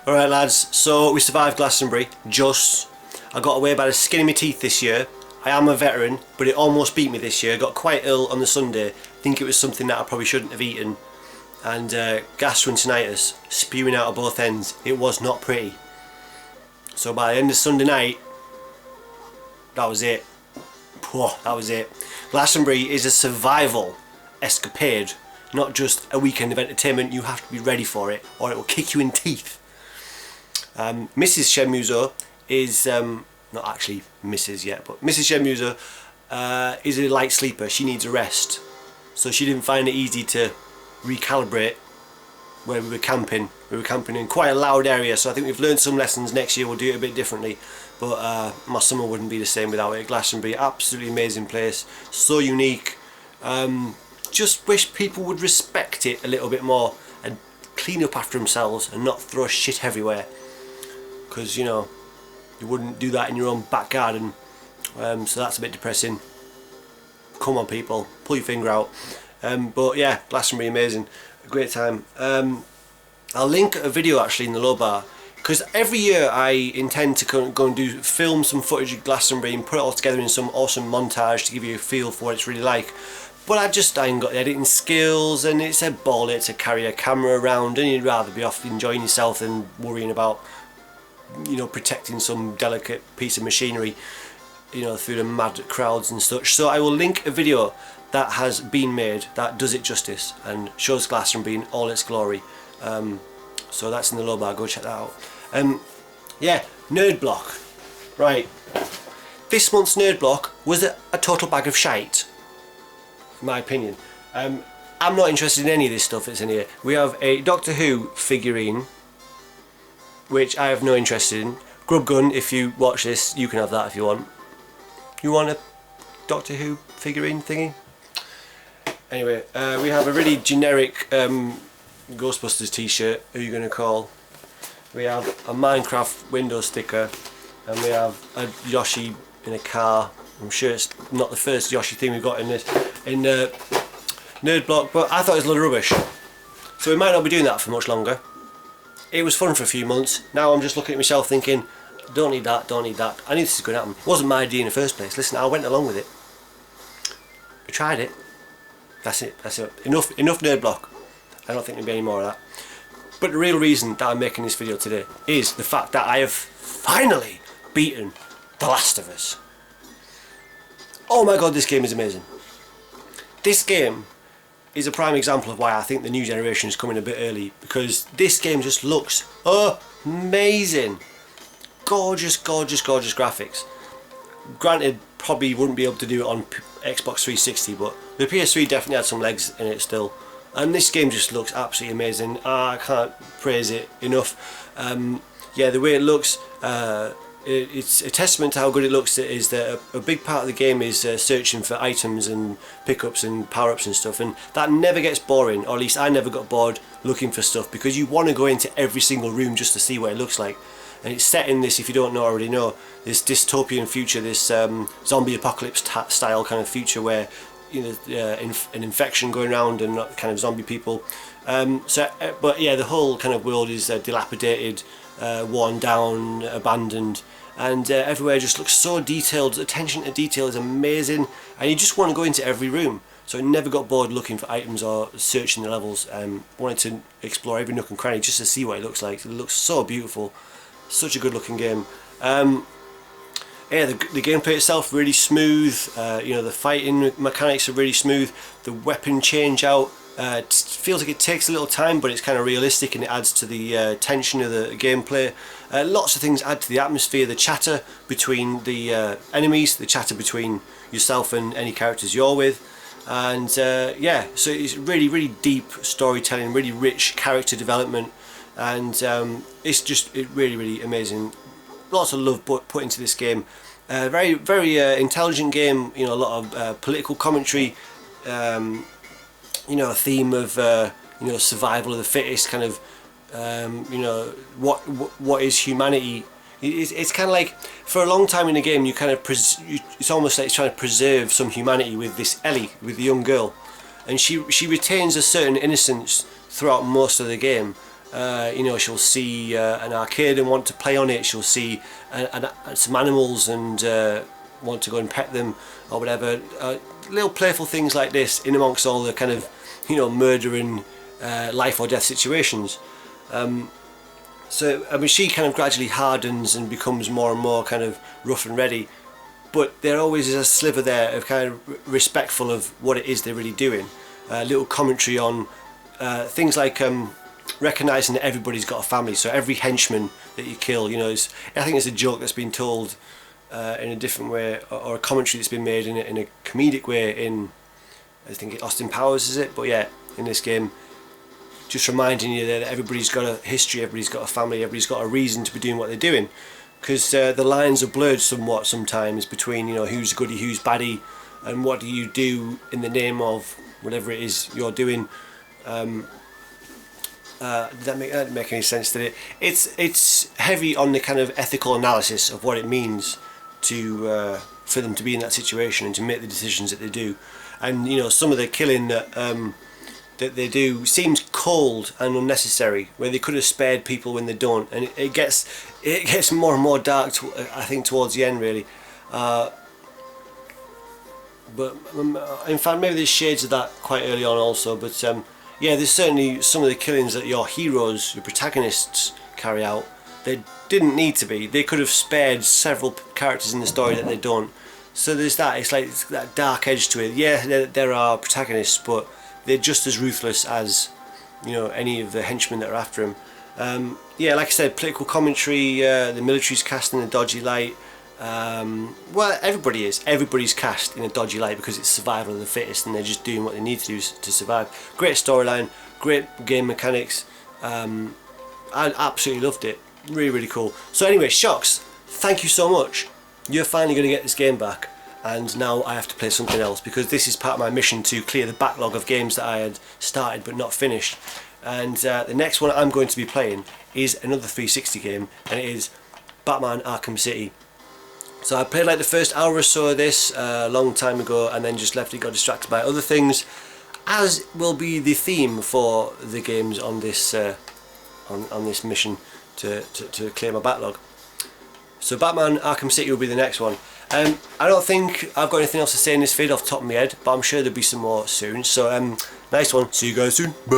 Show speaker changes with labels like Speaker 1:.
Speaker 1: Alright lads, so we survived Glastonbury, just. I got away by the skin of my teeth this year. I am a veteran, but it almost beat me this year. I got quite ill on the Sunday. I think it was something that I probably shouldn't have eaten. And gastroenteritis, spewing out of both ends. It was not pretty. So by the end of Sunday night, that was it. That was it. Glastonbury is a survival escapade, not just a weekend of entertainment. You have to be ready for it, or it will kick you in teeth. Mrs. Shenmuzo is, not actually Mrs. yet, but Mrs. Shenmuzo is a light sleeper. She needs a rest. So she didn't find it easy to recalibrate where we were camping. We were camping in quite a loud area, so I think we've learned some lessons. Next year we'll do it a bit differently. But my summer wouldn't be the same without it. Glastonbury, absolutely amazing place. So unique. Just wish people would respect it a little bit more and clean up after themselves and not throw shit everywhere. Because, you know, you wouldn't do that in your own back garden. So that's a bit depressing. Come on people, pull your finger out. But yeah, Glastonbury, amazing, a great time. I'll link a video actually in the low bar, because every year I intend to go and film some footage of Glastonbury and put it all together in some awesome montage to give you a feel for what it's really like. But I ain't got the editing skills, and it's a ball to carry a camera around, and you'd rather be off enjoying yourself than worrying about, you know, protecting some delicate piece of machinery, you know, through the mad crowds and such. So I will link a video that has been made that does it justice and shows Glastonbury in all its glory. So that's in the low bar, go check that out. Yeah, Nerd Block. Right, this month's Nerd Block was a total bag of shite, in my opinion. I'm not interested in any of this stuff that's in here. We have a Doctor Who figurine, which I have no interest in. Grub Gun, if you watch this, you can have that if you want. You want a Doctor Who figurine thingy? Anyway, we have a really generic Ghostbusters t-shirt, who you going to call. We have a Minecraft window sticker, and we have a Yoshi in a car. I'm sure it's not the first Yoshi thing we've got in Nerd Block, but I thought it was a lot of rubbish. So we might not be doing that for much longer. It was fun for a few months. Now I'm just looking at myself thinking, don't need that, don't need that. I knew this was going to happen. It wasn't my idea in the first place. Listen, I went along with it. I tried it. That's it, that's it. Enough Nerd Block. I don't think there'll be any more of that. But the real reason that I'm making this video today is the fact that I have finally beaten The Last of Us. Oh my god, this game is amazing. This game is a prime example of why I think the new generation is coming a bit early, because this game just looks amazing. Gorgeous, gorgeous, gorgeous graphics. Granted, probably wouldn't be able to do it on Xbox 360, but the PS3 definitely had some legs in it still. And this game just looks absolutely amazing. I can't praise it enough. Yeah, the way it looks, it's a testament to how good it looks. Is that a big part of the game is searching for items and pickups and power-ups and stuff, and that never gets boring, or at least I never got bored looking for stuff, because you want to go into every single room just to see what it looks like. And it's set in this, if you don't know already know, this dystopian future, this zombie apocalypse style kind of future where, you know, an infection going around and not kind of zombie people. But yeah, the whole kind of world is dilapidated, worn down, abandoned, and everywhere just looks so detailed. Attention to detail is amazing, and you just want to go into every room. So I never got bored looking for items or searching the levels. Wanted to explore every nook and cranny just to see what it looks like. It looks so beautiful. Such a good looking game. Yeah, the gameplay itself really smooth. You know, the fighting mechanics are really smooth. The weapon change out feels like it takes a little time, but it's kind of realistic and it adds to the tension of the gameplay. Lots of things add to the atmosphere. The chatter between the enemies, the chatter between yourself and any characters you're with, and yeah, so it's really, really deep storytelling, really rich character development. And it's just really, really amazing. Lots of love put into this game. Very, very intelligent game. You know, a lot of political commentary. You know, a theme of you know, survival of the fittest. Kind of you know, what is humanity? It's kind of like, for a long time in the game, you kind of it's almost like it's trying to preserve some humanity with this Ellie, with the young girl, and she retains a certain innocence throughout most of the game. You know, she'll see an arcade and want to play on it. She'll see some animals and want to go and pet them or whatever. Little playful things like this in amongst all the kind of, you know, murdering life or death situations. So I mean, she kind of gradually hardens and becomes more and more kind of rough and ready, but there always is a sliver there of kind of respectful of what it is they're really doing. Little commentary on things like recognising that everybody's got a family. So every henchman that you kill, you know, I think it's a joke that's been told in a different way, or a commentary that's been made in a comedic way in, I think Austin Powers is it, but yeah, in this game, just reminding you that everybody's got a history, everybody's got a family, everybody's got a reason to be doing what they're doing, because the lines are blurred somewhat sometimes between, you know, who's goody, who's baddie, and what do you do in the name of whatever it is you're doing. Did that make any sense? Did it? It's heavy on the kind of ethical analysis of what it means to for them to be in that situation and to make the decisions that they do. And you know, some of the killing that they do seems cold and unnecessary, where they could have spared people when they don't, and it gets more and more dark I think towards the end, really. But in fact, maybe there's shades of that quite early on also. But yeah, there's certainly some of the killings that your heroes, your protagonists, carry out. They didn't need to be. They could have spared several characters in the story that they don't. So there's that. It's like that dark edge to it. Yeah, there are protagonists, but they're just as ruthless as, you know, any of the henchmen that are after him. Yeah, like I said, political commentary. The military's cast in a dodgy light. Well, everybody's cast in a dodgy light because it's survival of the fittest, and they're just doing what they need to do to survive. Great storyline, great game mechanics. I absolutely loved it. Really, really cool. So anyway, Shocks, thank you so much. You're finally going to get this game back, and now I have to play something else, because this is part of my mission to clear the backlog of games that I had started but not finished. And the next one I'm going to be playing is another 360 game, and it is Batman Arkham City. So I played like the first hour or so of this a long time ago, and then just left it, got distracted by other things, as will be the theme for the games on this on this mission to clear my backlog. So Batman Arkham City will be the next one. I don't think I've got anything else to say in this vid off the top of my head, but I'm sure there'll be some more soon. So nice one. See you guys soon. Bye.